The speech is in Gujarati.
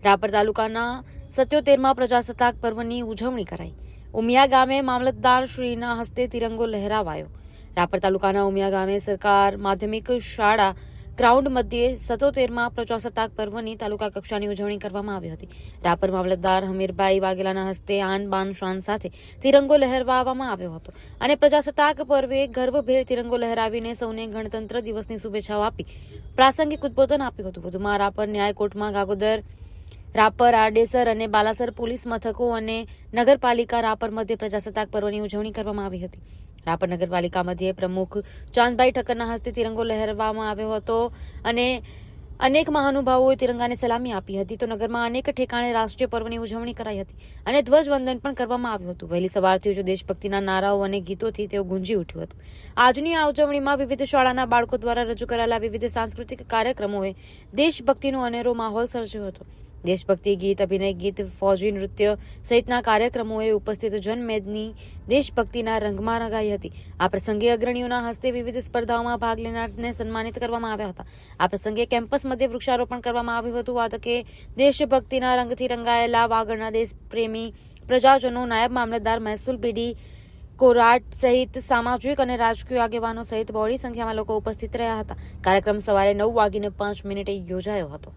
રાપર તાલુકાના 77મા પ્રજાસત્તાક પર્વની ઉજવણી કરાઈ। ઉમિયા ગામે મામલતદાર શ્રીના હસ્તે તિરંગો લહેરાવાયો। રાપર તાલુકાના ઉમિયા ગામે સરકાર માધ્યમિક શાળા ગ્રાઉન્ડ મધ્યે 77મા પ્રજાસત્તાક પર્વની તાલુકા કક્ષાની ઉજવણી કરવામાં આવી હતી। રાપર મામલતદાર હમીરભાઈ વાઘેલાના હસ્તે આન બાન શાન સાથે તિરંગો લહેરાવવામાં આવ્યો હતો અને પ્રજાસત્તાક પર્વે ગર્વભેર તિરંગો લહેરાવીને સૌને ગણતંત્ર દિવસની શુભેચ્છાઓ આપી પ્રાસંગિક ઉદ્બોધન આપ્યું હતું। વધુમાં રાપર ન્યાયકોટમાં ગાગોદર, રાપર, આડેસર અને બાલાસર પોલીસ મથકો અને નગરપાલિકા રાપર મધ્યે પ્રજાસત્તાક પર્વની ઉજવણી કરવામાં આવી હતી। રાપર નગરપાલિકા મધ્યે પ્રમુખ ચાંદભાઈ ઠક્કરના હસ્તે તિરંગો લહેરાવવામાં આવ્યો હતો અને અનેક મહાનુભાવોએ તિરંગાને સલામી આપી હતી। તો નગરમાં અનેક ઠેકાણે રાષ્ટ્રીય પર્વની ઉજવણી કરાઈ હતી અને ધ્વજવંદન પણ કરવામાં આવ્યું હતું। વહેલી સવારથી જ દેશભક્તિના નારાઓ અને ગીતોથી તેઓ ગુંજી ઉઠ્યું હતું। આજની આ ઉજવણીમાં વિવિધ શાળાના બાળકો દ્વારા રજૂ કરાયેલા વિવિધ સાંસ્કૃતિક કાર્યક્રમોએ દેશભક્તિનો અનેરો માહોલ સર્જ્યો હતો। દેશભક્તિ ગીત, અભિનય ગીત, ફૌજી નૃત્ય સહિતના કાર્યક્રમોએ ઉપસ્થિત જનમેદની દેશભક્તિના રંગમાં રંગાઈ હતી। આ પ્રસંગે અગ્રણીઓના હસ્તે વિવિધ સ્પર્ધાઓમાં ભાગ લેનારને સન્માનિત કરવામાં આવ્યા હતા। આ પ્રસંગે કેમ્પસ મધ્યે વૃક્ષારોપણ કરવામાં આવ્યું હતું। આ તકે દેશભક્તિના રંગથી રંગાયેલા વાગડના દેશપ્રેમી પ્રજાજનો, નાયબ મામલતદાર, મહેસૂલ પીડી, કોરાટ સહિત સામાજિક અને રાજકીય આગેવાનો સહિત બહોળી સંખ્યામાં લોકો ઉપસ્થિત રહ્યા હતા। કાર્યક્રમ સવારે 9:05 યોજાયો હતો।